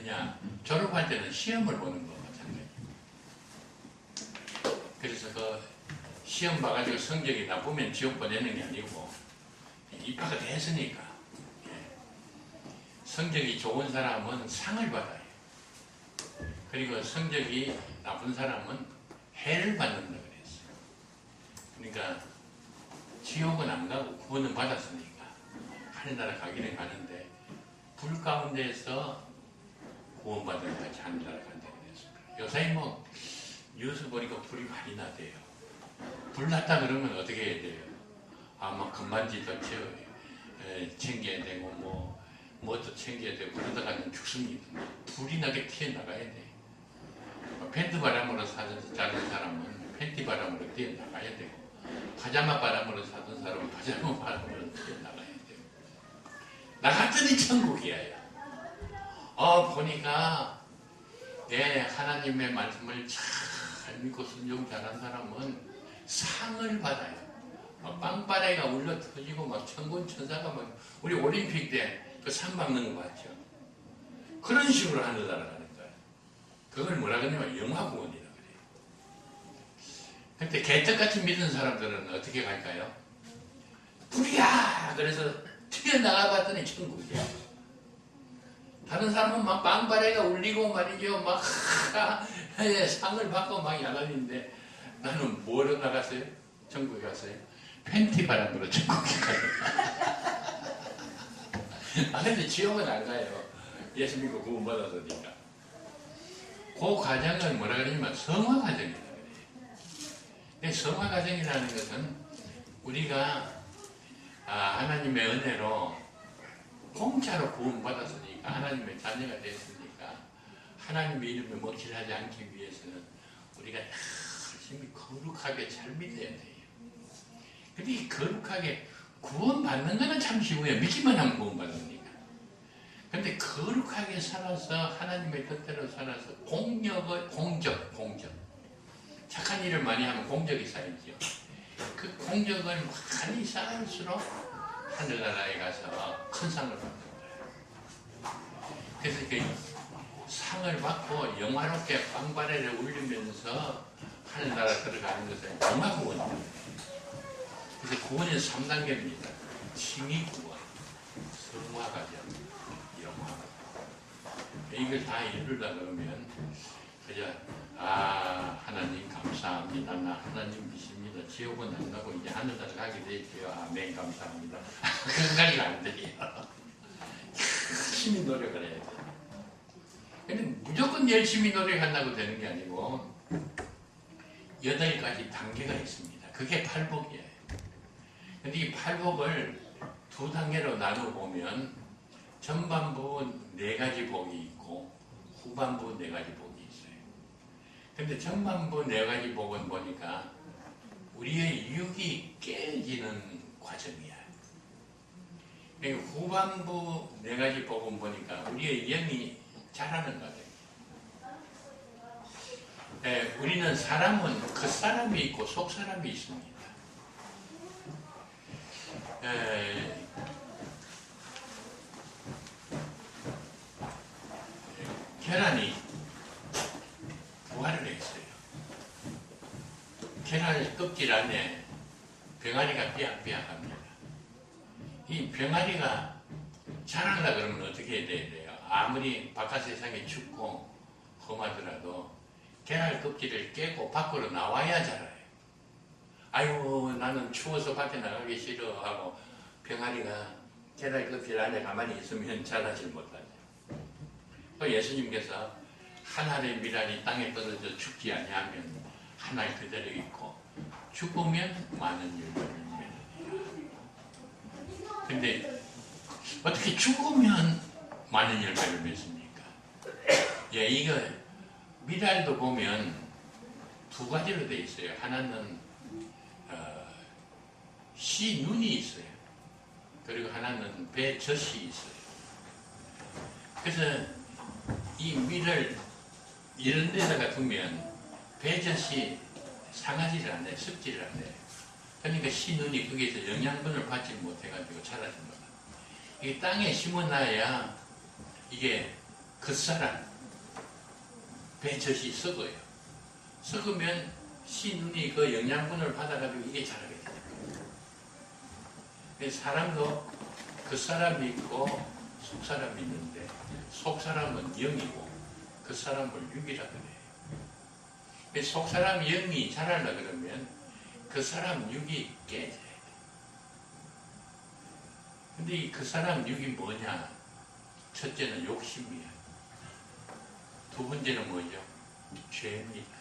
뭐냐, 졸업할 때는 시험을 보는 거 마찬가지. 그래서 그 시험 봐가지고 성적이 나쁘면 지옥 보내는 게 아니고 입학이 됐으니까 성적이 좋은 사람은 상을 받아요. 그리고 성적이 나쁜 사람은 해를 받는다 그랬어요. 그러니까 지옥은 안 가고 구원은 받았으니까 하늘나라 가기는 가는데 불 가운데에서 구원받은 같이 하늘나라 간다고 그랬습니다. 요새 뭐 뉴스 보니까 불이 많이 나대요. 불 났다 그러면 어떻게 해야 돼요? 아마 금반지도 챙겨야 되고 뭐도 챙겨야 되고 그러다가는 죽습니다. 불이 나게 튀어나가야 돼. 팬트 바람으로 자는 사람은 팬티 바람으로 뛰어나가야 되고 파자마 바람으로 사는 사람은 파자마 바람으로 뛰어나가야 되고 나갔더니 천국이야. 보니까 하나님의 말씀을 잘 믿고 순종 잘한 사람은 상을 받아요. 빵빠레가 울려 터지고 막 천군 천사가 막 우리 올림픽 때 그 상 받는 거 봤죠? 그런 식으로 하늘나라 가는 거예요. 그걸 뭐라 그러냐면 영화구원이라 그래요. 근데 개떡같이 믿는 사람들은 어떻게 갈까요? 불이야! 그래서 튀어나가 봤더니 천국이야. 다른 사람은 막 빵빠레가 울리고 말이죠. 막 상을 받고 막 야단인데 나는 뭐로 나갔어요? 천국에 갔어요? 팬티 바람으로 천국에 가요. 근데 지옥은 안 가요. 예수 믿고 구원받았으니까. 그 과정은 뭐라 그러냐면 성화 과정이라고 그래요. 성화 과정이라는 것은 우리가 하나님의 은혜로 공짜로 구원받았으니까 하나님의 자녀가 됐으니까 하나님의 이름에 먹칠하지 않기 위해서는 우리가 열심히 거룩하게 잘 믿어야 돼요. 근데 이 거룩하게 구원받는 거는 참 쉬워요. 믿기만 하면 구원받으니까. 근데 거룩하게 살아서 하나님의 뜻대로 살아서 공적 착한 일을 많이 하면 공적이 쌓이죠. 그 공적을 많이 쌓을수록 하늘나라에 가서 큰 상을 받는 거예요. 그래서 그 상을 받고 영화롭게 빵바레를 울리면서 하늘나라 들어가는 것은 영화구원입니다. 그래서 구원이 3단계입니다. 칭의구원, 성화과정, 영화과정. 이걸 다 이루려 그러면 그저 하나님 감사합니다. 나 하나님 믿습니다. 지옥은 안 가고 이제 하늘나라 가게 되죠. 아멘 감사합니다. 그까지가 안 돼요. 열심히 노력을 해야 돼요. 근데 무조건 열심히 노력한다고 되는 게 아니고 8가지 단계가 있습니다. 그게 팔복이에요. 근데 이 팔복을 2단계로 나눠보면 전반부 4가지 복이 있고 후반부 4가지 복이 있어요. 근데 전반부 4가지 복은 보니까 우리의 육이 깨지는 과정이야. 그러니까 후반부 4가지 복은 보니까 우리의 영이 자라는 과정이야. 우리는 사람은 겉사람이 있고 속사람이 있습니다. 계란이 부화를 했어요. 계란 껍질 안에 병아리가 삐약삐약합니다. 이 병아리가 자라려 그러면 어떻게 해야 돼요? 아무리 바깥 세상이 춥고 험하더라도 계란 껍질을 깨고 밖으로 나와야 자라요. 아이고 나는 추워서 밖에 나가기 싫어하고 병아리가 계란 껍질 안에 가만히 있으면 자라질 못하죠. 또 예수님께서 한 알의 미랄이 땅에 떨어져 죽지 아니하면 한 알 그대로 있고 죽으면 많은 열매를 맺느니라. 근데 어떻게 죽으면 많은 열매를 맺습니까? 이거 미랄도 보면 2가지로 되어 있어요. 하나는 씨 눈이 있어요. 그리고 하나는 배 젖이 있어요. 그래서 이 밀을 이런 데다가 두면 배 젖이 상하지를 않아요. 습지를 않아요. 그러니까 씨 눈이 거기에서 영양분을 받지 못해가지고 자라진 거다. 이게 땅에 심어놔야 이게 그 사람 배젖이 썩어요. 썩으면 씨눈이 그 영양분을 받아가지고 이게 자라게 돼요. 사람도 그 사람이 있고 속 사람이 있는데 속 사람은 영이고 그 사람을 육이라 그래요. 속 사람 영이 자라려 그러면 그 사람 육이 깨져야 돼. 근데 그 사람 육이 뭐냐? 첫째는 욕심이야. 두 번째는 뭐죠? 죄입니다.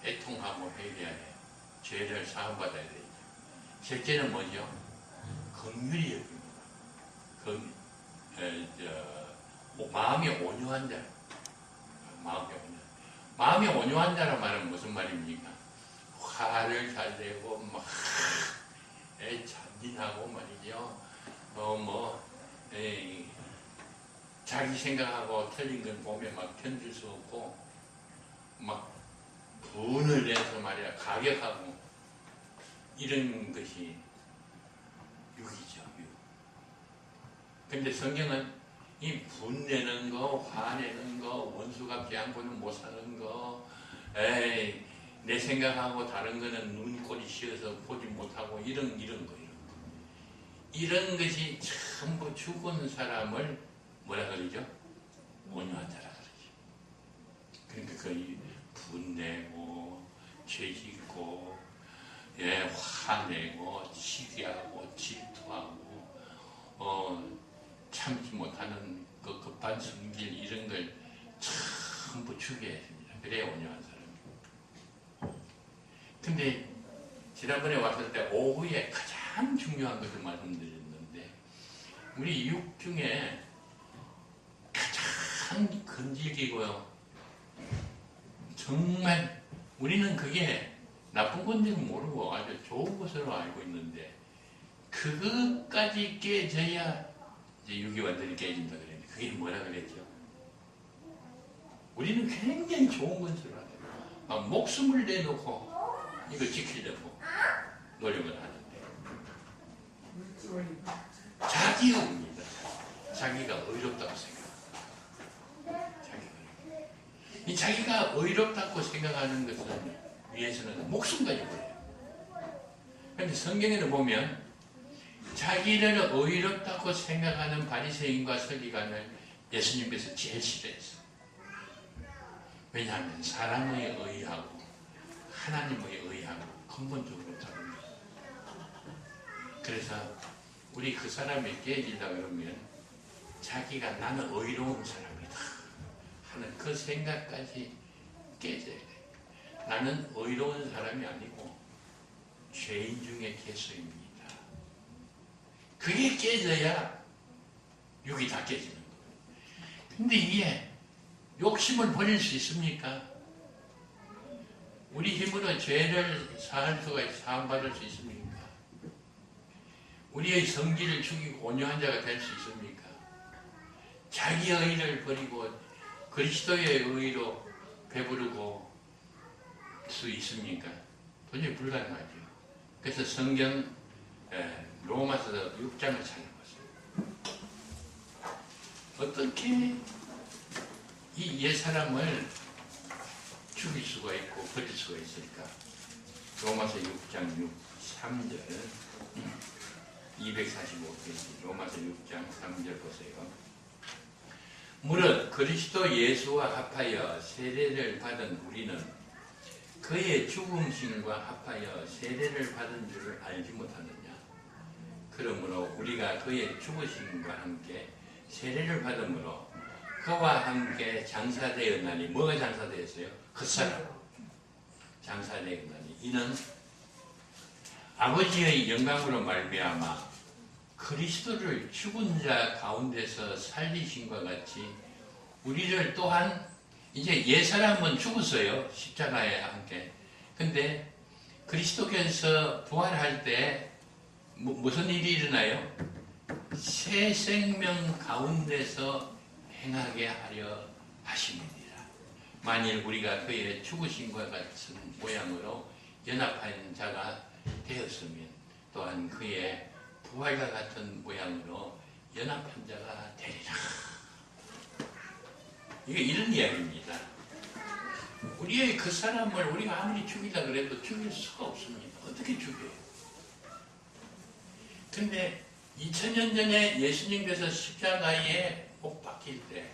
애통하고 회개해야 해. 죄를 사함받아야 되죠. 셋째는 뭐죠? 긍휼이 여깁니다. 마음이 온유한 자. 마음이 온유한 자란 말은 무슨 말입니까? 화를 잘 내고 막 잔진하고 말이죠. 자기 생각하고 틀린 걸 보면 막 견딜 수 없고 막 분을 내서 말이야 가격하고 이런 것이 육이죠. 육. 근데 성경은 이 분내는 거, 화내는 거, 원수같지 않고는 못 사는 거, 내 생각하고 다른 거는 눈꼴이 씌어서 보지 못하고 이런 거. 이런 것이 전부 죽은 사람을 뭐라 그러죠? 온유한 자라 그러죠. 그러니까 그 분내고, 죄짓고, 화내고, 시기하고, 질투하고, 참지 못하는 그 급한 성질 이런 걸 전부 죽여야 됩니다. 그래야 온유한 사람이에요. 근데 지난번에 왔을 때 오후에 가장 중요한 것을 말씀드렸는데 우리 육 중에 가장 건질기고요. 정말 우리는 그게 나쁜 건지는 모르고 아주 좋은 것으로 알고 있는데 그것까지 깨져야 이제 육이 완전히 깨진다 그랬는데 그게 뭐라 그랬죠? 우리는 굉장히 좋은 것으로 알아요. 막 목숨을 내놓고 이걸 지키려고 노력을 하는데 자기입니다. 자기가 의롭다고 생각합니다. 이 자기가 의롭다고 생각하는 것은 위해서는 목숨까지 버려요. 그런데 성경에는 보면 자기를 의롭다고 생각하는 바리새인과 서기관을 예수님께서 제일 싫어했어요. 왜냐하면 사람의 의하고 하나님의 의하고 근본적으로 다릅니다. 그래서 우리 그 사람이 깨지려 그러면 자기가 나는 의로운 사람이다 하는 그 생각까지 깨져야 돼. 나는 의로운 사람이 아니고 죄인 중에 개수입니다. 그게 깨져야 육이 다 깨지는 거예요. 근데 이게 욕심을 버릴 수 있습니까? 우리 힘으로 죄를 사함받을 수 있습니까? 우리의 성질을 죽이고 온유한 자가 될 수 있습니까? 자기의 의를 버리고 그리스도의 의로 배부르고 수 있습니까? 도저히 불가능하죠. 그래서 성경 로마서 6장을 찾아봤습니다. 어떻게 이 옛사람을 죽일 수가 있고 버릴 수가 있을까? 로마서 6장 3절 245페이지 로마서 6장 3절 보세요. 무릇 그리스도 예수와 합하여 세례를 받은 우리는 그의 죽음심과 합하여 세례를 받은 줄을 알지 못하느냐. 그러므로 우리가 그의 죽으심과 함께 세례를 받음으로 그와 함께 장사되었나니. 뭐가 장사되었어요? 그 사람 장사되었나니 이는 아버지의 영광으로 말미암아 그리스도를 죽은 자 가운데서 살리신과 같이 우리를 또한 이제 옛사람은 죽었어요. 십자가에 함께. 근데 그리스도께서 부활할 때 무슨 일이 일어나요? 새 생명 가운데서 행하게 하려 하십니다. 만일 우리가 그의 죽으심과 같은 모양으로 연합한 자가 되었으면 또한 그의 부활과 같은 모양으로 연합한 자가 되리라. 이게 이런 이야기입니다. 우리의 그 사람을 우리가 아무리 죽이려 그래도 죽일 수가 없습니다. 어떻게 죽여요? 근데 2000년 전에 예수님께서 십자가에 못 박힐 때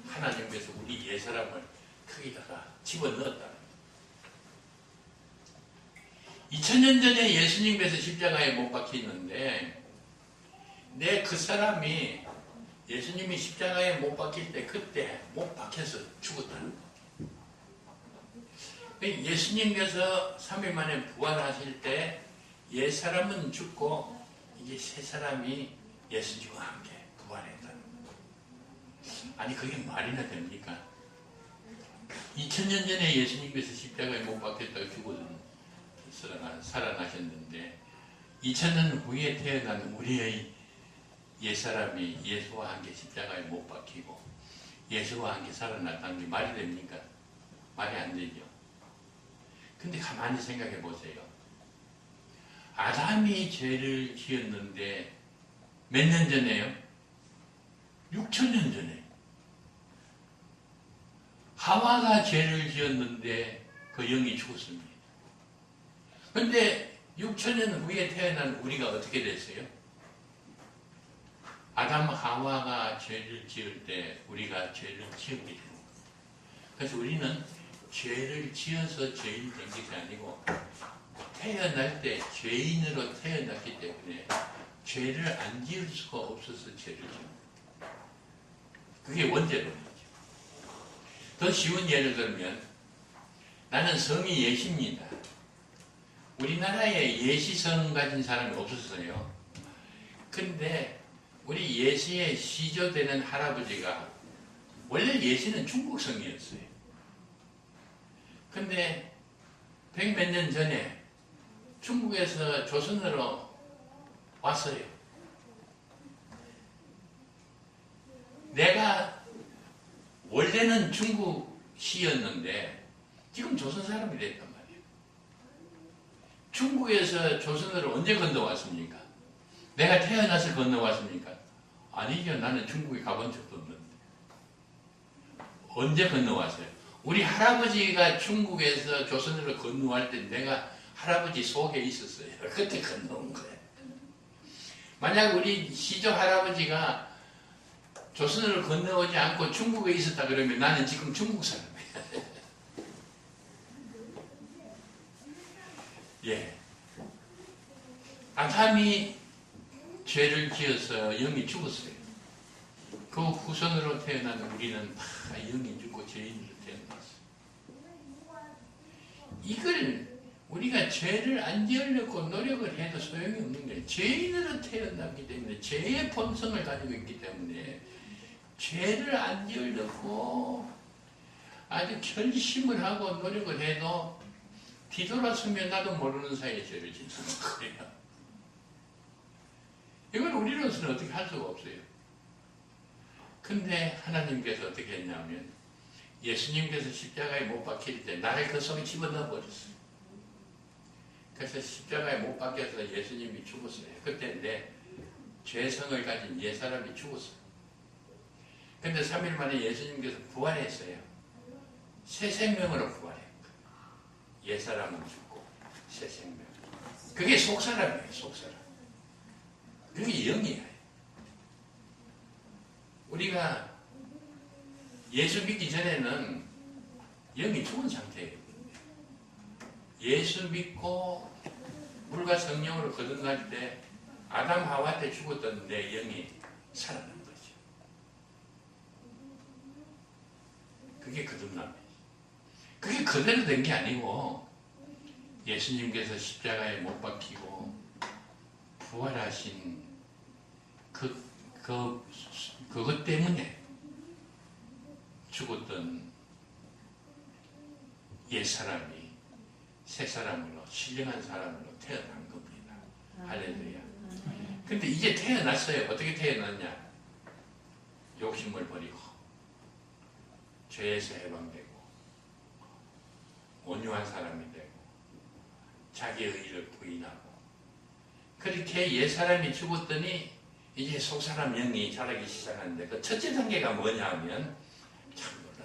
하나님께서 우리 옛사람을 거기다가 집어넣었다. 2000년 전에 예수님께서 십자가에 못 박히는데 내 그 사람이 예수님이 십자가에 못 박힐 때 그때 못 박혀서 죽었다는 거예요. 예수님께서 3일 만에 부활하실 때 옛사람은 죽고 이제 새 사람이 예수님과 함께 부활했다는 거예요. 아니 그게 말이나 됩니까? 2000년 전에 예수님께서 십자가에 못 박혔다가 죽어서 살아나셨는데 2000년 후에 태어난 우리의 옛사람이 예수와 함께 십자가에 못 박히고 예수와 함께 살아났다는 게 말이 됩니까? 말이 안 되죠. 근데 가만히 생각해 보세요. 아담이 죄를 지었는데 몇 년 전에요? 6000년 전에. 하와가 죄를 지었는데 그 영이 죽었습니다. 근데 6000년 후에 태어난 우리가 어떻게 됐어요? 아담 하와가 죄를 지을 때 우리가 죄를 지었게 되는 거예요. 그래서 우리는 죄를 지어서 죄인이 된 것이 아니고 태어날 때 죄인으로 태어났기 때문에 죄를 안 지을 수가 없어서 죄를 지은 그게 원죄론이죠. 더 쉬운 예를 들면 나는 성이 예시입니다. 우리나라에 예시성 가진 사람이 없었어요. 근데 우리 예시의 시조되는 할아버지가 원래 예시는 중국성이었어요. 근데 100몇 년 전에 중국에서 조선으로 왔어요. 내가 원래는 중국 시였는데 지금 조선 사람이 됐단 말이에요. 중국에서 조선으로 언제 건너왔습니까? 내가 태어나서 건너왔습니까? 아니죠. 나는 중국에 가본 적도 없는데. 언제 건너왔어요? 우리 할아버지가 중국에서 조선으로 건너갈 때 내가 할아버지 속에 있었어요. 그때 건너온 거예요. 만약 우리 시조 할아버지가 조선으로 건너오지 않고 중국에 있었다 그러면 나는 지금 중국 사람이에요. 예. 아담이 죄를 지어서 영이 죽었어요. 그 후손으로 태어난 우리는 다 영이 죽고 죄인으로 태어났어요. 이걸 우리가 죄를 안 지으려고 노력을 해도 소용이 없는 거예요. 죄인으로 태어났기 때문에 죄의 본성을 가지고 있기 때문에 죄를 안 지으려고 아주 결심을 하고 노력을 해도 뒤돌아서면 나도 모르는 사이에 죄를 짓는 거예요. 이건 우리로서는 어떻게 할 수가 없어요. 근데 하나님께서 어떻게 했냐면 예수님께서 십자가에 못 박힐 때 나를 그 속에 집어넣어 버렸어요. 그래서 십자가에 못 박혀서 예수님이 죽었어요. 그때 내 죄성을 가진 옛사람이 죽었어요. 근데 3일 만에 예수님께서 부활했어요. 새 생명으로 부활했어요. 옛사람은 죽고 새 생명. 그게 속사람이에요. 속사람. 그게 영이에요. 우리가 예수 믿기 전에는 영이 죽은 상태예요. 예수 믿고 물과 성령으로 거듭날 때 아담 하와 때 죽었던 내 영이 살아난 거죠. 그게 거듭남이에요. 그게 그대로 된 게 아니고 예수님께서 십자가에 못 박히고 부활하신 그것 때문에 죽었던 옛사람이 새사람으로 신령한 사람으로 태어난 겁니다. 할렐루야. 근데 이제 태어났어요. 어떻게 태어났냐? 욕심을 버리고 죄에서 해방되고 온유한 사람이 되고 자기의 의를 부인하고 그렇게 옛사람이 죽었더니 이제 속사람 영이 자라기 시작하는데 그 첫째 단계가 뭐냐 하면 참 놀라워요.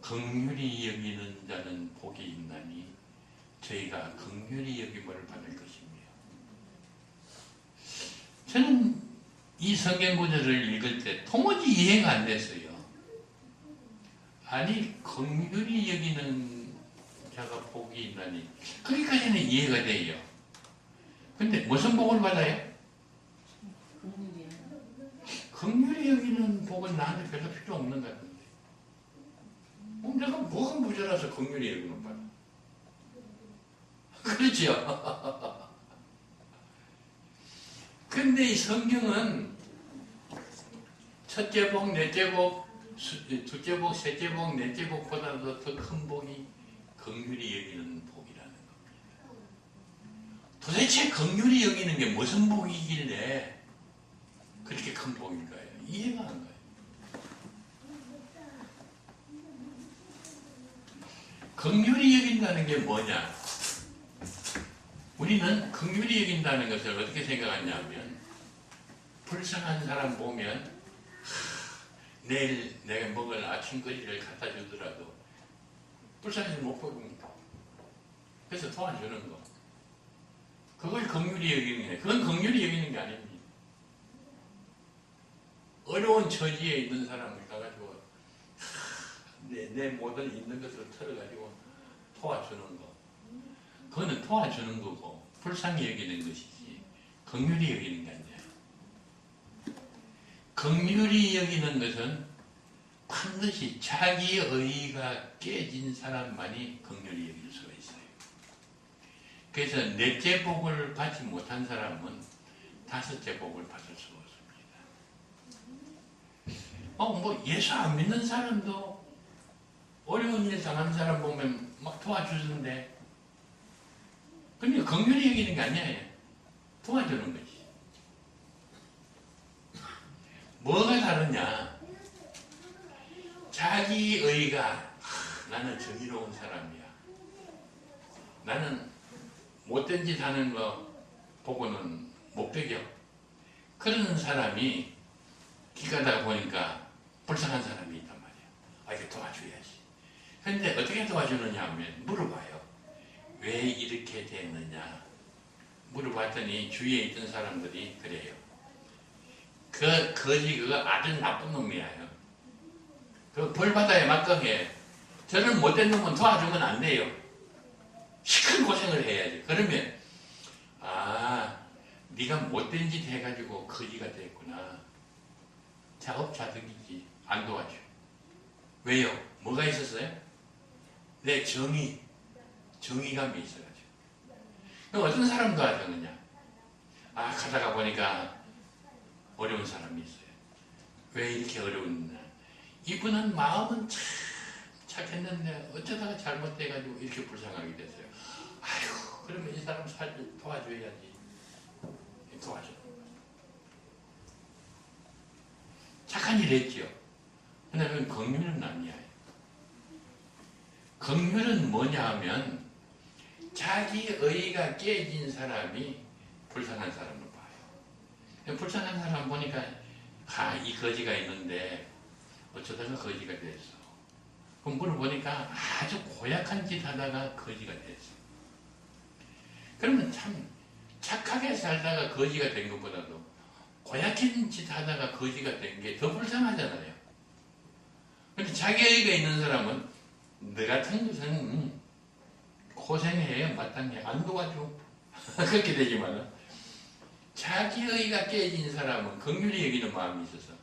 긍휼히 여기는 자는 복이 있나니 저희가 긍휼히 여김을 받을 것입니다. 저는 이 성경 구절을 읽을 때 도무지 이해가 안 됐어요. 아니 긍휼히 여기는 자가 복이 있나니 거기까지는 이해가 돼요. 근데 무슨 복을 받아요? 긍휼히 여기는 복은 나한테 별로 필요 없는 것 같은데 내가 뭐가 모자라서 긍휼히 여기는 받아? 그렇죠? 근데 이 성경은 첫째 복, 넷째 복, 둘째 복, 셋째 복, 넷째 복보다도 더 큰 복이 긍휼히 여기는 복이라는 겁니다. 도대체 긍휼히 여기는 게 무슨 복이길래 그렇게 큰 복인가요? 이해가 안 가요. 긍휼히 여긴다는 게 뭐냐? 우리는 긍휼히 여긴다는 것을 어떻게 생각하냐면 불쌍한 사람 보면 내일 내가 먹을 아침거리를 갖다 주더라도 불쌍해서 못 먹습니다. 그래서 도와주는 거. 그걸 긍휼히 여기는 게 그건 긍휼히 여기는 게 아닙니다. 어려운 처지에 있는 사람을 가가지고 내 모든 있는 것을 털어가지고 도와주는 거. 그거는 도와주는 거고 불쌍히 여기는 것이지 긍휼히 여기는 게 아니야. 긍휼히 여기는 것은 반드시 자기 의의가 깨진 사람만이 긍휼히 여길 수가 있어요. 그래서 넷째 복을 받지 못한 사람은 다섯째 복을 받을 수가 없습니다. 예수 안 믿는 사람도 어려운 일 당한 사람 보면 막 도와주는데 근데 긍휼히 여기는 게 아니에요. 도와주는 거지. 뭐가 다르냐? 자기 의가 나는 정의로운 사람이야. 나는 못된 짓 하는 거 보고는 못 배겨. 그러는 사람이 길 가다가 보니까 불쌍한 사람이 있단 말이야. 이거 도와줘야지. 근데 어떻게 도와주느냐 하면 물어봐요. 왜 이렇게 됐느냐? 물어봤더니 주위에 있던 사람들이 그래요. 그거 아주 나쁜 놈이에요. 그 벌 받아야 막강해. 저런 못된 놈은 도와주면 안 돼요. 시큰 고생을 해야지. 그러면 네가 못된 짓 해가지고 거지가 됐구나. 자업자득이지. 안 도와줘. 왜요? 뭐가 있었어요? 내 정의감이 있어가지고. 그럼 어떤 사람 도와주느냐? 가다가 보니까 어려운 사람이 있어요. 왜 이렇게 어려웠나? 이분은 마음은 참 착했는데 어쩌다가 잘못돼가지고 이렇게 불쌍하게 됐어요. 아휴, 그러면 이 사람 도와줘야지. 도와줘. 착한 일 했죠. 근데 그건 긍휼은 아니야. 긍휼은 뭐냐 하면 자기 의의가 깨진 사람이 불쌍한 사람을 봐요. 불쌍한 사람 보니까 이 거지가 있는데 어쩌다가 거지가 됐어. 그럼 물어보니까 아주 고약한 짓 하다가 거지가 됐어. 그러면 참 착하게 살다가 거지가 된 것보다도 고약한 짓 하다가 거지가 된 게 더 불쌍하잖아요. 근데 자기 의의가 있는 사람은 너 같은 것은 고생해 마땅해 안 도와줘. 그렇게 되지만 자기 의의가 깨진 사람은 긍휼히 여기는 마음이 있어서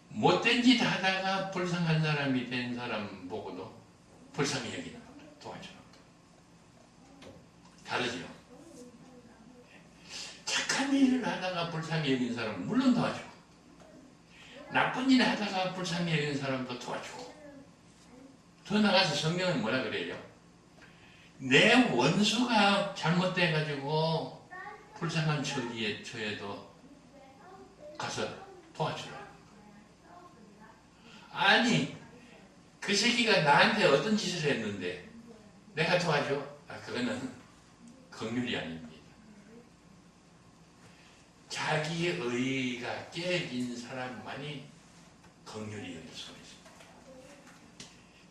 못된 짓 하다가 불쌍한 사람이 된 사람 보고도 불쌍히 여기는 겁니다. 도와주는 거. 다르죠. 착한 일을 하다가 불쌍히 여기는 사람은 물론 도와주고 나쁜 일을 하다가 불쌍히 여기는 사람도 도와주고 더 나가서 성경은 뭐라 그래요? 내 원수가 잘못돼가지고 불쌍한 처지에 처해도 가서 도와주라. 아니 그 새끼가 나한테 어떤 짓을 했는데 내가 도와줘? 그거는 긍휼이 아닙니다. 자기 의의가 깨진 사람만이 긍휼히 여길 수가 있습니다.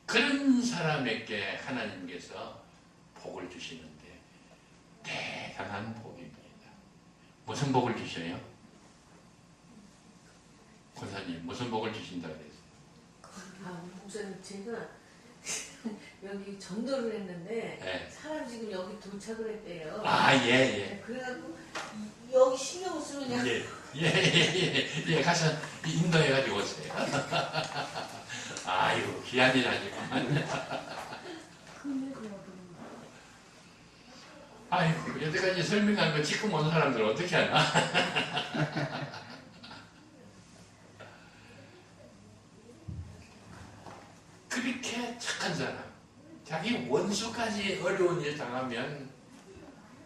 그런 사람에게 하나님께서 복을 주시는데 대단한 복입니다. 무슨 복을 주셔요? 권사님 무슨 복을 주신다 그랬어요? 목사님 제가 여기 전도를 했는데 네. 사람 지금 여기 도착을 했대요. 예. 그래갖고 여기 신경 쓰면 그냥 예. 가서 인도해가지고 오세요. 아유, 귀한 일 하지만. 아이고, 여태까지 설명한 거 지금 온 사람들 어떻게 하나? 그렇게 착한 사람, 자기 원수까지 어려운 일 당하면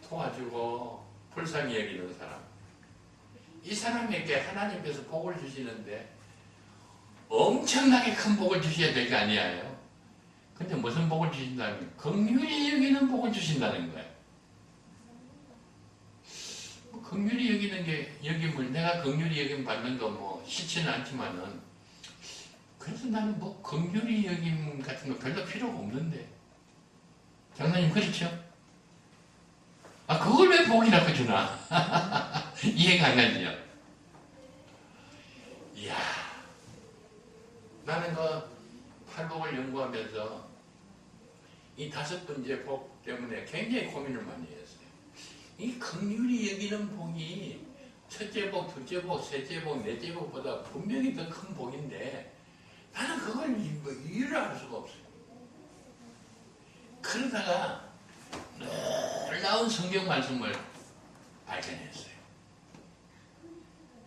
도와주고 불쌍히 여기는 사람, 이 사람에게 하나님께서 복을 주시는데 엄청나게 큰 복을 주셔야 될 거 아니에요. 근데 무슨 복을 주신다면 긍휼히 여기는 복을 주신다는 거예요. 긍휼히 여기는 게 여김을 내가 긍휼히 여김 받는 거 뭐 싫지는 않지만은 그래서 나는 뭐 긍휼히 여김 같은 거 별로 필요가 없는데 장로님 그렇죠? 그걸 왜 복이라고 주나? 이해가 안 가지요? 이야, 나는 그 팔복을 연구하면서 이 5번째 복 때문에 굉장히 고민을 많이 했어요. 이 긍휼히 여기는 복이 첫째 복, 둘째 복, 셋째 복, 넷째 복보다 분명히 더 큰 복인데 나는 그걸 이해를 할 수가 없어요. 그러다가 놀라운 성경 말씀을 발견했어요.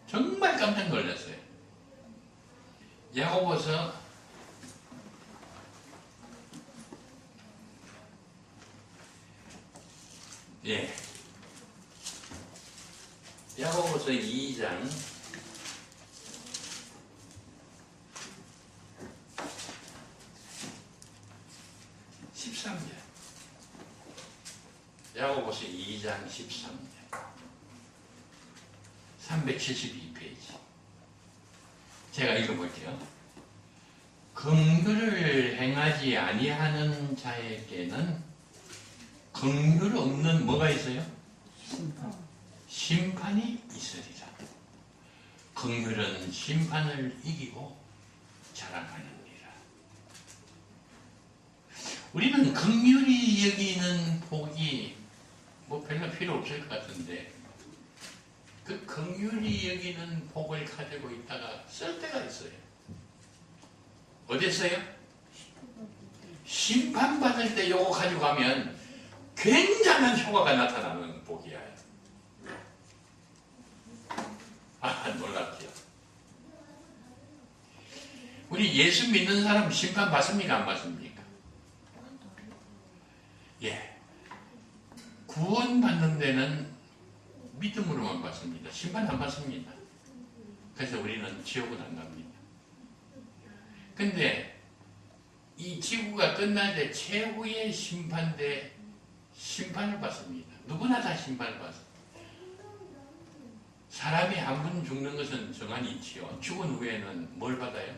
정말 깜짝 놀랐어요. 야고보서 2장 13절. 야고보서 2장 13절. 372페이지. 제가 읽어볼게요. 긍휼을 행하지 아니하는 자에게는 긍휼 없는 뭐가 있어요? 심판이 있으리라. 긍휼은 심판을 이기고 자랑하느니라. 우리는 긍휼히 여기는 복이 뭐 별로 필요 없을 것 같은데 그 긍휼히 여기는 복을 가지고 있다가 쓸 때가 있어요. 어디 있어요? 심판받을 때 요거 가지고 가면 굉장한 효과가 나타나는 복이야. 놀랍죠. 우리 예수 믿는 사람 심판 받습니까? 안 받습니까? 예. 구원받는 데는 믿음으로만 받습니다. 심판 안 받습니다. 그래서 우리는 지옥은 안 갑니다. 근데 이 지구가 끝날 때 최후의 심판대 심판을 받습니다. 누구나 다 심판을 받습니다. 사람이 한 번 죽는 것은 정한이 있지요. 죽은 후에는 뭘 받아요?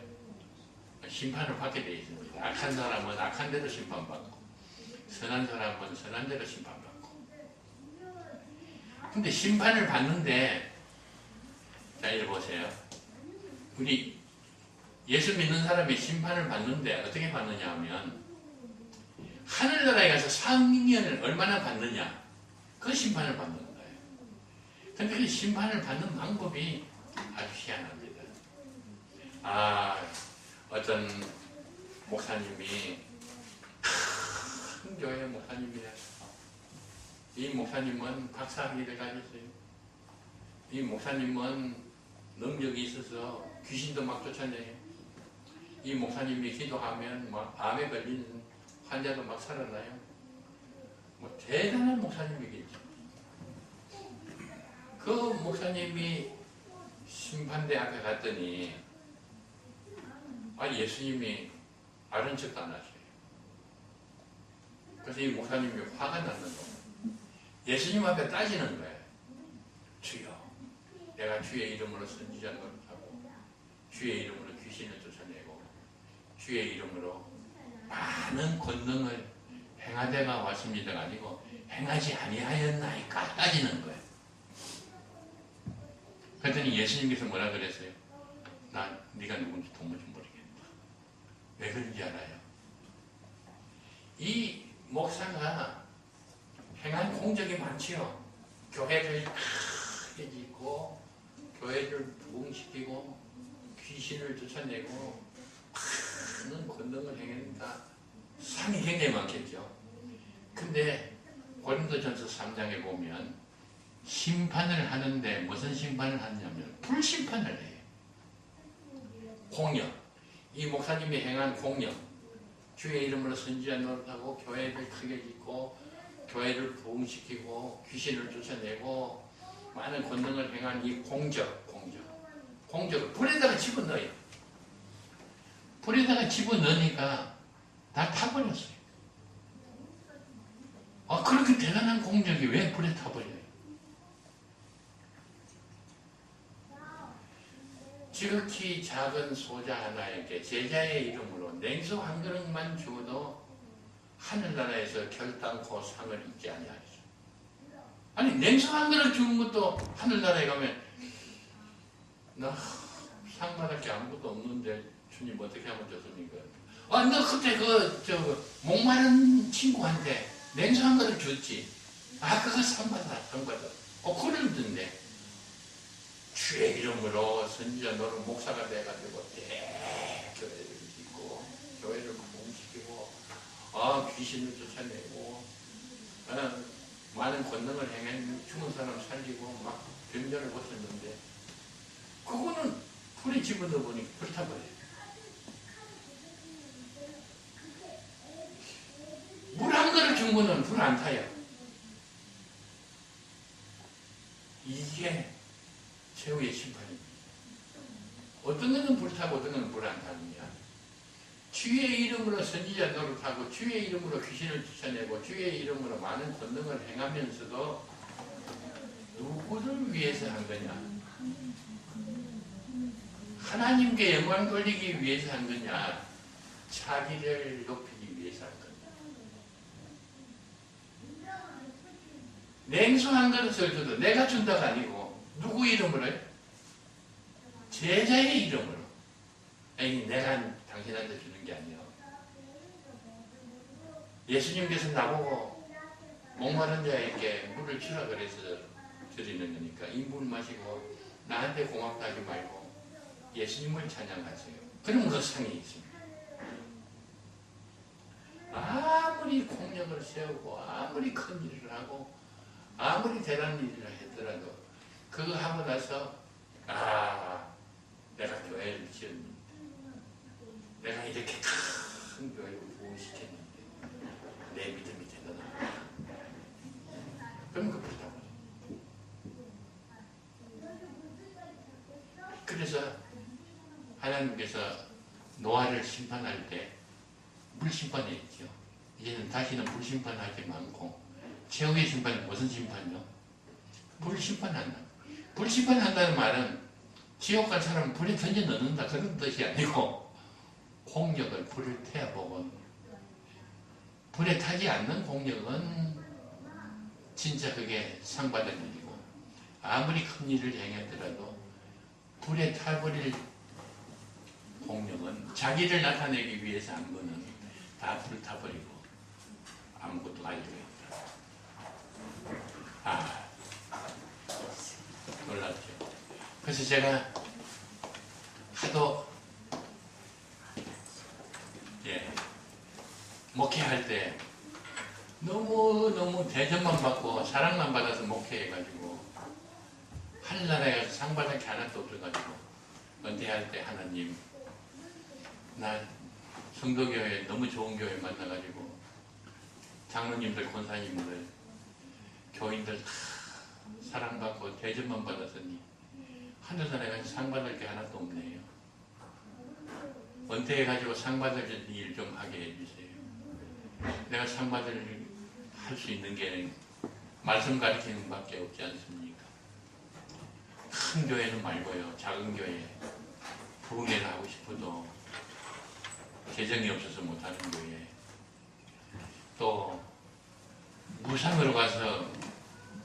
심판을 받게 되어 있습니다. 악한 사람은 악한 대로 심판받고 선한 사람은 선한 대로 심판받고. 근데 심판을 받는데 자 이리 보세요. 우리 예수 믿는 사람이 심판을 받는데 어떻게 받느냐 하면 하늘나라에 가서 상인을 얼마나 받느냐 그 심판을 받는 거예요. 근데 그 심판을 받는 방법이 아주 희한합니다. 어떤 목사님이 큰 교회 목사님이라 이 목사님은 박사학위를 가졌어요. 이 목사님은 능력이 있어서 귀신도 막 쫓아내요. 이 목사님이 기도하면 막 암에 걸린 환자도 막 살아나요. 뭐 대단한 목사님이겠죠. 그 목사님이 심판대 앞에 갔더니 예수님이 아는 척도 안 하셔요. 그래서 이 목사님이 화가 났는 거예요. 예수님 앞에 따지는 거예요. 주여, 내가 주의 이름으로 선지자 노릇하고 주의 이름으로 귀신을 쫓아내고 주의 이름으로 많은 권능을 행하다가 왔습니다가 아니고 행하지 아니하였나이까 따지는 거예요. 그랬더니 예수님께서 뭐라 그랬어요? 나 네가 누군지 도무지 모르겠다. 왜 그런지 알아요? 이 목사가 행한 공적이 많지요. 교회를 크게 짓고 교회를 부흥시키고 귀신을 쫓아내고 많은 권능을 행했다. 상이 굉장히 많겠죠. 근데 고린도전서 3장에 보면 심판을 하는데 무슨 심판을 하냐면 불심판을 해요. 공역. 이 목사님이 행한 공역. 주의 이름으로 선지자 노릇하고 교회를 크게 짓고 교회를 부흥시키고 귀신을 쫓아내고 많은 권능을 행한 이 공적을 불에다가 집어넣어요. 불에다가 집어넣으니까 다 타버렸어요. 그렇게 대단한 공적이 왜 불에 타버려요? 지극히 작은 소자 하나에게 제자의 이름으로 냉수 한 그릇만 주어도 하늘나라에서 결단코 상을 잊지 아니하리라. 아니 냉수 한 그릇 주는 것도 하늘나라에 가면 나 상 받을 게 아무것도 없는데 주님 어떻게 하면 좋습니까? 너 그때 목마른 친구한테 냉수 한 그릇 줬지. 그거 상 받아. 그러던데 주의 이름으로 선지자 너를 목사가 돼가지고 교회를 짓고 교회를 부흥시키고 귀신을 쫓아내고 많은 권능을 행해 죽은 사람 살리고 막 병자를 고쳤는데 그거는 불에 집어넣어 보니 불타버려요. 물 한 그릇 준 거는 불 안 타요. 이게 최후의 심판입니다. 어떤 것은 불타고 어떤 것은 불 안 타느냐. 주의 이름으로 선지자 노릇하고 주의 이름으로 귀신을 쫓아내고 주의 이름으로 많은 권능을 행하면서도 누구를 위해서 한 거냐? 하나님께 영광 돌리기 위해서 한 거냐? 자기를 높이기 위해서 한 거냐? 냉수 한 그릇을 줘도 내가 준다가 아니고 누구 이름으로? 제자의 이름으로. 내가 당신한테 주는 게 아니야. 예수님께서 나보고 목마른 자에게 물을 주라 그래서 드리는 거니까 이 물 마시고 나한테 고맙다 하지 말고 예수님을 찬양하세요. 그러면 그 상이 있습니다. 아무리 공력을 세우고 아무리 큰 일을 하고 아무리 대단한 일을 했더라도 그거 하고 나서 내가 교회를 지었는데 내가 이렇게 큰 교회를 부흥시켰는데 내 믿음이 대단하다. 그럼 그 불타버려. 그래서 하나님께서 노아를 심판할 때 물심판했죠. 이제는 다시는 불심판하지 않고 최후의 심판이 무슨 심판이요? 불심판한다. 불심판한다는 말은 지옥 갈 사람은 불에 던져 넣는다 그런 뜻이 아니고 공력을 불을 태워보고 불에 타지 않는 공력은 진짜 그게 상 받을 일이고 아무리 큰 일을 행했더라도 불에 타버릴 공력은 자기를 나타내기 위해서 한 거는 다 불타버리고 아무것도 가지고 있다. 놀랍죠. 그래서 제가 하도 목회할 때 너무 대접만 받고 사랑만 받아서 목회해가지고 하늘나라에 가서 상 받을 게 하나도 없어가지고 은퇴할 때 하나님 나 성도교회 너무 좋은 교회 만나가지고 장로님들 권사님들 교인들 다 사랑받고 대접만 받았으니 하늘나라에 가서 상 받을 게 하나도 없네요. 은퇴해가지고 상 받을 일 좀 하게 해주세요. 내가 상 받을 할 수 있는 게 말씀 가르치는 밖에 없지 않습니까? 큰 교회는 말고요. 작은 교회 부흥회를 하고 싶어도 재정이 없어서 못하는 교회, 또 무상으로 가서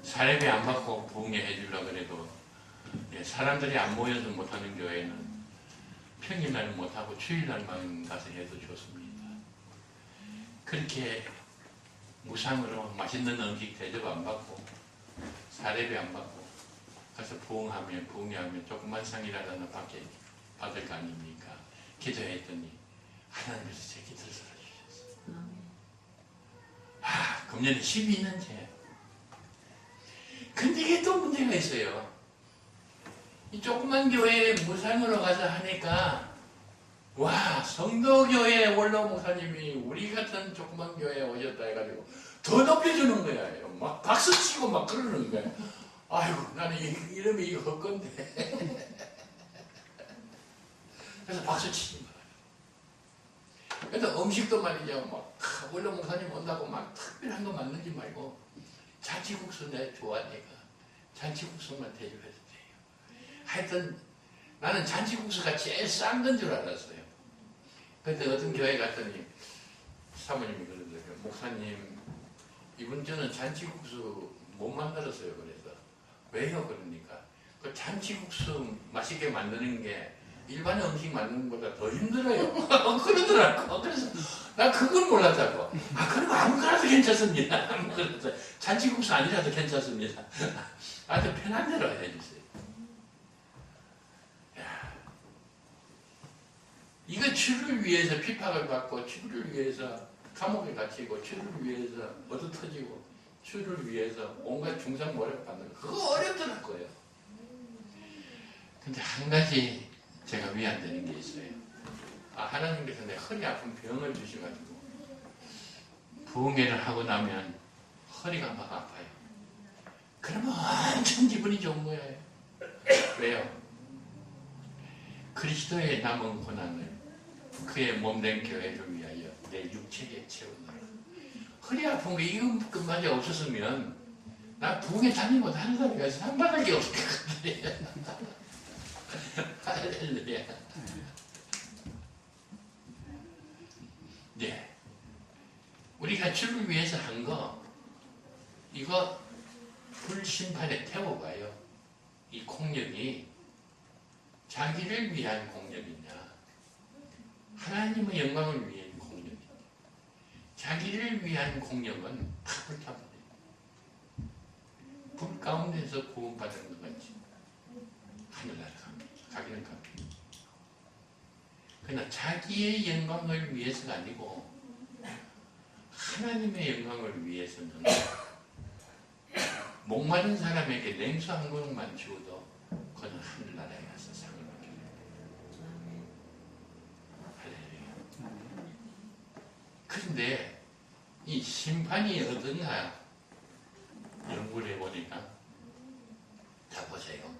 사례비 안 받고 부흥회 해주려고 그래도 사람들이 안 모여서 못하는 교회는 평일날은 못하고 주일날만 가서 해도 좋습니다. 그렇게 무상으로 맛있는 음식 대접 안 받고 사례비 안 받고 가서 부흥회하면 조그만 상이라도 받을 거 아닙니까? 기도했더니 하나님께서 제 기도를 들어주셨어요. 금년에 12년째. 근데 이게 또 문제가 있어요. 이 조그만 교회에 무상으로 가서 하니까 와, 성도교회 원로 목사님이 우리 같은 조그만 교회에 오셨다 해가지고 더 높여주는 거야. 막 박수 치고 막 그러는 거야. 아이고, 나는 이름이 이거 헛건데. 그래서 박수 치지 마. 그래서 음식도 말이죠. 막 원로 목사님 온다고 막 특별한 거 만들지 말고 잔치국수 내 좋아하니까 잔치국수만 대접해도 돼요. 하여튼 나는 잔치국수가 제일 싼 건 줄 알았어요. 근데 어떤 교회 갔더니 사모님이 그러더라고요. 목사님, 이번 주는 잔치국수 못 만들었어요. 그래서 왜요? 그러니까 그 잔치국수 맛있게 만드는 게 일반 음식 만드는 것보다 더 힘들어요. 그러더라고. 그래서 나 그걸 몰랐다고. 그럼 아무거나도 괜찮습니다. 아무거나도. 잔치국수 아니라도 괜찮습니다. 아주 편한 대로 해주세요. 야, 이거 주를 위해서 핍박을 받고, 주를 위해서 감옥에 갇히고, 주를 위해서 얻어 터지고, 주를 위해서 온갖 중상모략 받는 거. 그거 어렵더라고요. 근데 한 가지 제가 위안되는 게 있어요. 하나님께서 내 허리 아픈 병을 주셔가지고 부흥회를 하고 나면 허리가 막 아파요. 그러면 엄청 기분이 좋은 거예요. 왜요? 그리스도의 남은 고난을 그의 몸된 교회를 위하여 내 육체에 채우느라. 허리 아픈 게 이것마저 없었으면 나 부흥회 다니고 다른 사람이 가서 상 받을 게 없을 것 같아요. 할렐루야. 네. 우리가 주를 위해서 한 거, 이거 불심판에 태워봐요. 이 공력이 자기를 위한 공력이냐, 하나님의 영광을 위한 공력이냐. 자기를 위한 공력은 다 불타버려요. 불 가운데서 구원받은 것 같이 하늘나라 갑니다. 가기는 갑니다. 그러나 자기의 영광을 위해서가 아니고 하나님의 영광을 위해서는 목마른 사람에게 냉수 한 그릇만 주어도 그는 하늘나라에 가서 상을 받게 됩니다. 할렐루야. 그런데 이 심판이 어떤가 연구를 해보니까, 자 보세요.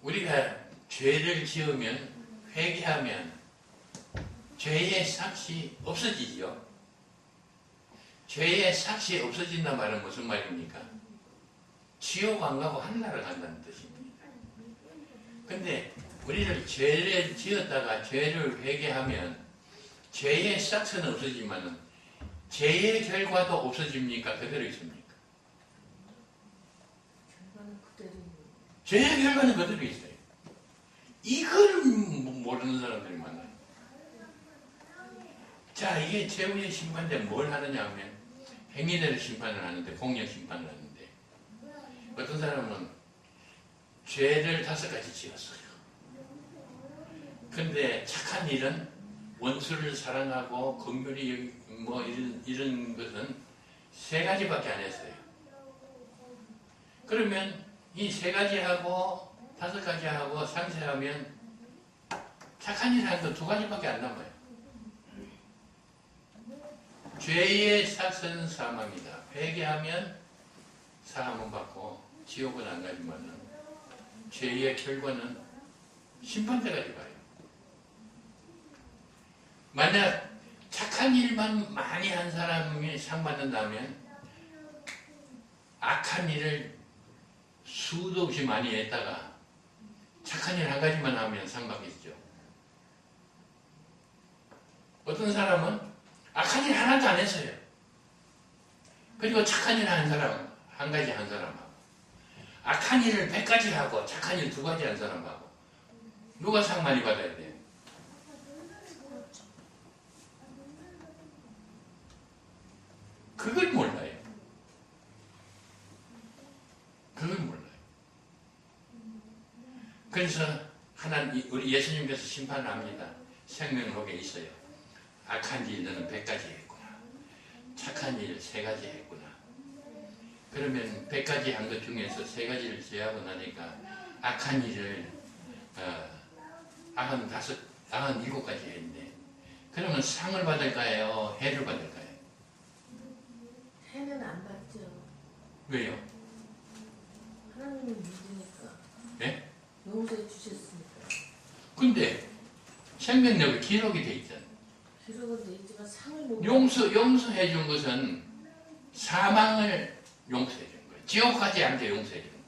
우리가 죄를 지으면, 회개하면 죄의 삭이 없어지죠. 죄의 삭이 없어진단 말은 무슨 말입니까? 지옥 안 가고 하늘나라 간다는 뜻입니다. 근데 우리를 죄를 지었다가 죄를 회개하면 죄의 삭은 없어지만은 죄의 결과도 없어집니까? 그대로 있습니까? 죄의 결과는 그대로 있어요. 이걸 모르는 사람들이 많아요. 자, 이게 최후의 심판인데 뭘 하느냐 하면 행위대로 심판을 하는데, 공력 심판을 하는데, 어떤 사람은 죄를 5가지 지었어요. 근데 착한 일은 원수를 사랑하고 긍휼히 뭐 이런 것은 3가지밖에 안 했어요. 그러면 이 3가지 하고 5가지 하고 상세하면 착한 일 하는 거 2가지밖에 안 남아요. 죄의 삭은 사망이다. 회개하면 사함은 받고 지옥은 안 가지만은 죄의 결과는 심판대까지 가요. 만약 착한 일만 많이 한 사람이 상 받는다면 악한 일을 수도 없이 많이 했다가 착한 일 1가지만 하면 상 받겠죠. 어떤 사람은 악한 일 하나도 안 했어요. 그리고 착한 일 하는 사람, 한 가지 한 사람하고, 악한 일을 100가지 하고 착한 일 2가지 한 사람하고, 누가 상 많이 받아야 돼요? 그걸 몰라요. 그걸 몰라요. 그래서 우리 예수님께서 심판을 합니다. 생명록에 있어요. 악한 일 너는 100가지 했구나. 착한 일 3가지 했구나. 그러면 100가지 한 것 중에서 3가지를 제하고 나니까 악한 일을 97가지 했네. 그러면 상을 받을까요? 해를 받을까요? 해는 안 받죠. 왜요? 하나님은 믿으니까. 예? 용서해 주셨으니까. 근데 생명력이 기록이 돼 있잖아요. 기록은 돼 있지만 상을 못 용서해 준 것은 사망을 용서해 준 거예요. 지옥 가지 않게 용서해 준 거예요.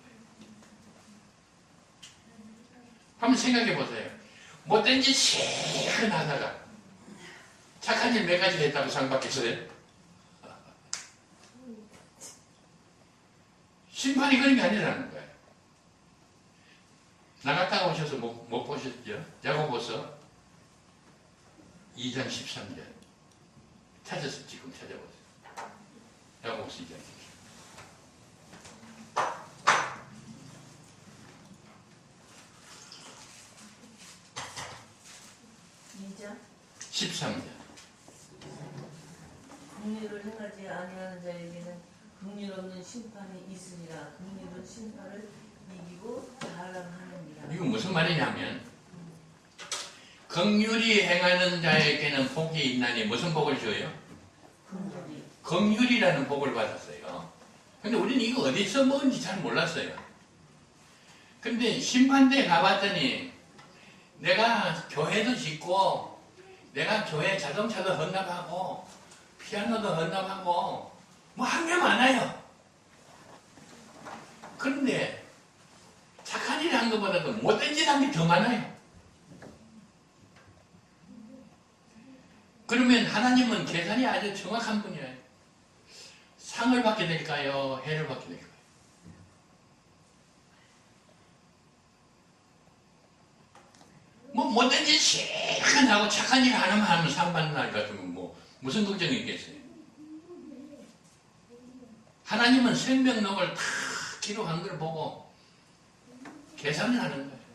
한번 생각해 보세요. 못된 짓 실컷 하다가 착한 일 몇 가지 했다고 상 받겠어요? 심판이 그런 게 아니라는 거예요. 나갔다가 오셔서 못 보셨죠? 야고보서 2장 13절 찾아서 지금 찾아보세요. 야고보서 2장 13절. 긍휼을 행하지 아니하는 자에게는 긍휼 없는 심판이 있으리라. 긍휼은 심판을 이기고 자랑하느니라. 이거 무슨 말이냐면 긍휼히 행하는 자에게는 복이 있나니 무슨 복을 줘요? 긍휼이. 긍휼이라는 복을 받았어요. 근데 우리는 이거 어디서 뭔지 잘 몰랐어요. 근데 심판대에 가봤더니 내가 교회도 짓고 내가 교회 자동차도 헌납하고 피아노도 헌납하고 뭐 한 게 많아요. 그런데 착한 일 한 것보다도 못된 짓 한 게 더 많아요. 그러면 하나님은 계산이 아주 정확한 분이에요. 상을 받게 될까요? 해를 받게 될까요? 뭐 못된 짓 실컷 하고 착한 일 하나만 하면 상 받는 날 같으면 뭐 무슨 걱정이 있겠어요? 하나님은 생명록을 다 기록한 걸 보고 계산을 하는 거예요.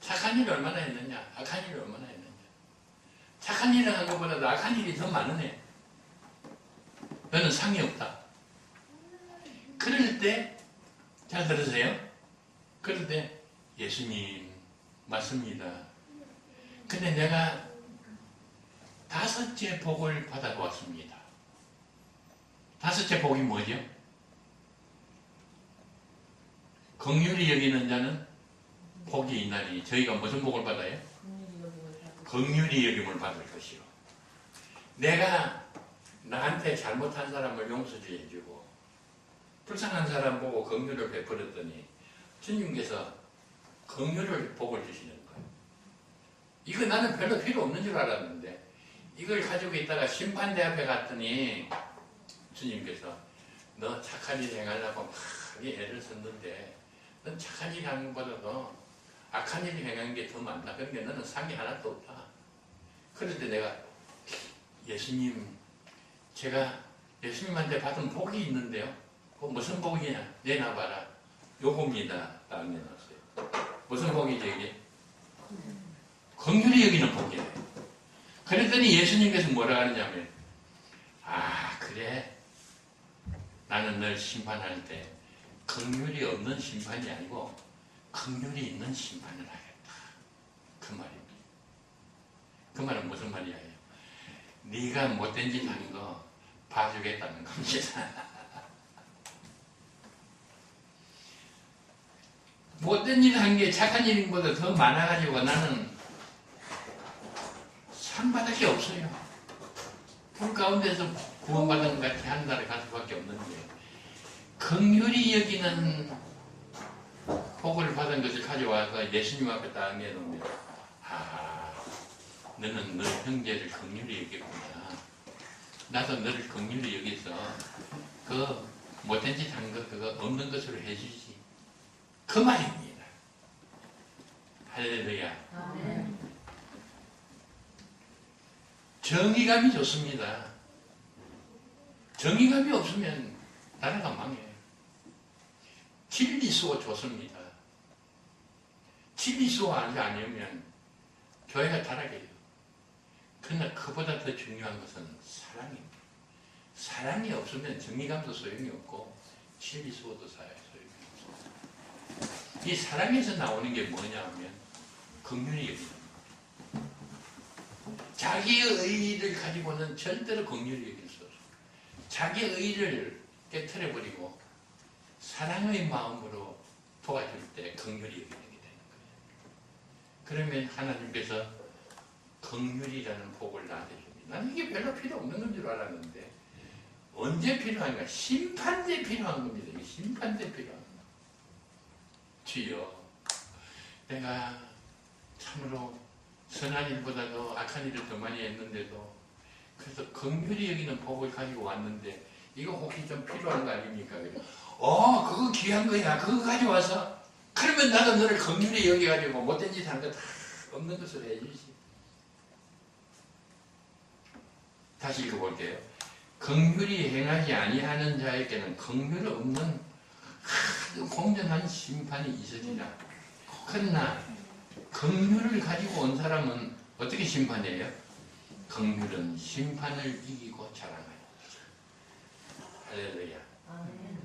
착한 일을 얼마나 했느냐, 악한 일을 얼마나 했느냐. 착한 일을 한 것보다도 악한 일이 더 많으네. 너는 상이 없다. 그럴 때, 잘 들으세요? 그럴 때, 예수님, 맞습니다. 근데 내가 5째 복을 받아보았습니다. 5째 복이 뭐죠? 긍휼히 여기는 자는 복이 있나니 저희가 무슨 복을 받아요? 긍휼히 여김을 받을 것이요. 내가 나한테 잘못한 사람을 용서해 주고 불쌍한 사람 보고 긍휼을 베풀었더니 주님께서 긍휼을 복을 주시는 거예요. 이거 나는 별로 필요 없는 줄 알았는데 이걸 가지고 있다가 심판대 앞에 갔더니 주님께서 너 착한 일 행하려고 많이 애를 썼는데 넌 착한 일 하는 것보다도 악한 일 행하는 게 더 많다. 그러니까 너는 상이 하나도 없다. 그럴 때 내가 예수님, 제가 예수님한테 받은 복이 있는데요. 그 무슨 복이냐? 내놔봐라. 요겁니다. 딱 내놨어요. 무슨 복이죠 이게? 긍휼히 여기는 복이에요. 그랬더니 예수님께서 뭐라 하느냐면 아 그래 나는 널 심판할 때 긍휼이 없는 심판이 아니고 긍휼이 있는 심판을 하겠다. 그 말입니다. 그 말은 무슨 말이에요? 네가 못된 짓 한 거 봐주겠다는 겁니다. 못된 일 한 게 착한 일인 것보다 더 많아가지고 나는 상 받을 게 없어요. 불 가운데서 구원받은 것 같이 한 달에 갈 수밖에 없는데 긍휼히 여기는 복을 받은 것을 가져와서 예수님 앞에 딱 내놓으면 아 너는 너 형제를 긍휼히 여겼구나. 나도 너를 긍휼히 여기서 그 못된 짓 한 거 그거 없는 것으로 해주지. 그 말입니다. 할렐루야. 아멘. 정의감이 좋습니다. 정의감이 없으면 나라가 망해요. 진리수가 좋습니다. 진리수가 아니면 교회가 타락해요. 그러나 그보다 더 중요한 것은 사랑입니다. 사랑이 없으면 정의감도 소용이 없고 진리수고도 소용이 없어요. 이 사랑에서 나오는 게 뭐냐 하면 긍휼히 여기는 것. 자기의 의의를 가지고는 절대로 긍휼히 여길 수 없어요. 자기의 의의를 깨트려버리고 사랑의 마음으로 도와줄 때 긍휼히 여기게 되는 거예요. 그러면 하나님께서 긍휼이라는 복을 나한테 줍니다. 나는 이게 별로 필요 없는 건 줄 알았는데 언제 필요한가? 심판 때 필요한 겁니다. 이게 심판 때 필요한 겁니다. 주여, 내가 참으로 선한 일보다도 악한 일을 더 많이 했는데도 그래서 긍휼히 여기는 복을 가지고 왔는데 이거 혹시 좀 필요한 거 아닙니까? 그거 귀한 거야. 그거 가져와서 그러면 나도 너를 긍휼히 여겨가지고 못된 짓 한 거 다 없는 것으로 해주지. 다시 읽어볼게요. 긍휼히 행하지 아니하는 자에게는 긍휼 없는 아주 공정한 심판이 있으리라. 그러나 긍휼을 가지고 온 사람은 어떻게 심판해요? 긍휼은 심판을 이기고 자랑하는 거죠. 할렐루야. 아멘.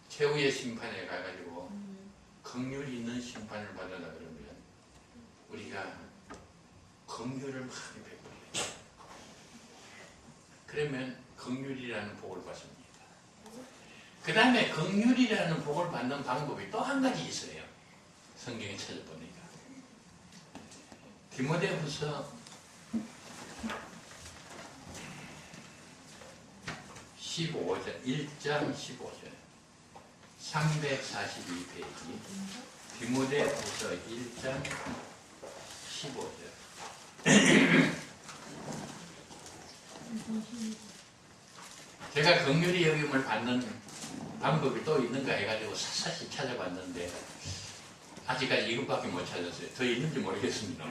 최후의 심판에 가가지고 긍휼이 있는 심판을 받으라 그러면 우리가 긍휼을 많이 베풀어요. 그러면 긍휼이라는 복을 받습니다. 그 다음에 긍휼이라는 복을 받는 방법이 또 한 가지 있어요. 성경에 찾아보니까 디모데후서 15절 1장 15절 342페이지 디모데후서 1장 15절 제가 긍휼히 여김을 받는 방법이 또 있는가 해가지고 샅샅이 찾아봤는데 아직까지 이것밖에 못 찾았어요. 더 있는지 모르겠습니다.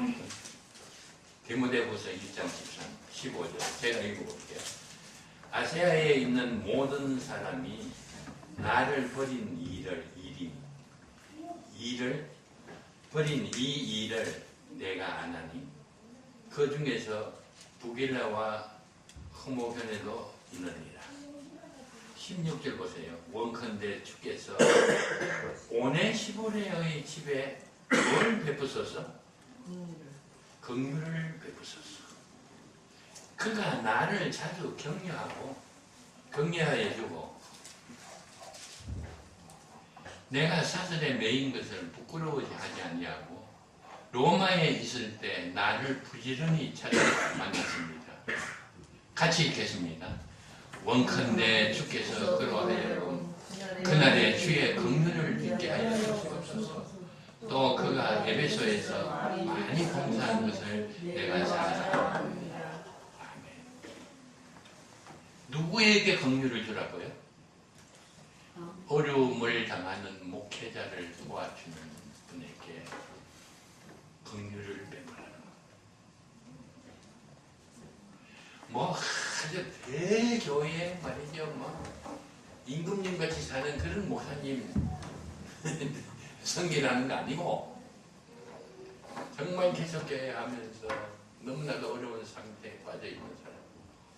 디모데후서 1장 15절 제가 읽어볼게요. 아시아에 있는 모든 사람이 나를 버린 일을 버린 이 일을 내가 아나니 그 중에서 부길라와 흐모견에도 있느니라. 16절 보세요. 원컨대 주께서 오네시보레의 집에 뭘 베푸소서? 긍휼을 베푸소서. 그가 나를 자주 격려해주고 내가 사슬에 매인 것을 부끄러워하지 하지 아니하고 로마에 있을 때 나를 부지런히 찾아 만났습니다. 같이 읽겠습니다. 원컨대 주께서 그러하여 그날에 주의 긍휼을 잊게 하여 주옵소서. 또 그가 에베소에서 많이 봉사한 것을 내가 잘 압니다. 아멘. 누구에게 긍휼을 주라고요? 어려움을 당하는 목회자를 도와주는 분에게 긍휼을 베풀라는 것. 뭐 아주 대교회 말이죠. 뭐 임금님 같이 사는 그런 목사님 성기라는 거 아니고 정말 기독교회 하면서 너무나도 어려운 상태에 빠져 있는 사람,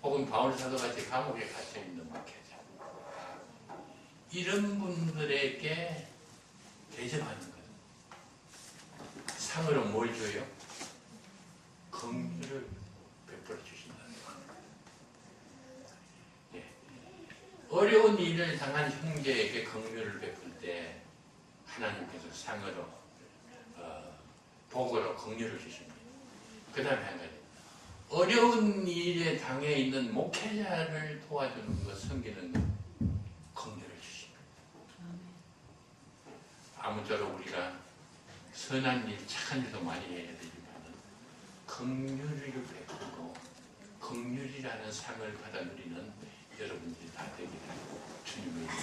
혹은 바울 사도 같이 감옥에 갇혀 있는 목회자, 이런 분들에게 대접하는 것. 상으로 뭘 줘요? 긍휼을 베풀어 주신다는 것. 예. 어려운 일을 당한 형제에게 긍휼을 베풀 때 하나님께서 상으로 복으로 긍휼을 주십니다. 그 다음에 한 가지, 어려운 일에 당해 있는 목회자를 도와주는 것, 섬기는 것, 긍휼을 주십니다. 아무쪼록 우리가 선한 일, 착한 일도 많이 해야 되지만 긍휼을 베풀고 긍휼이라는 상을 받아 누리는 여러분들이 다 되기를 주님의 이름으로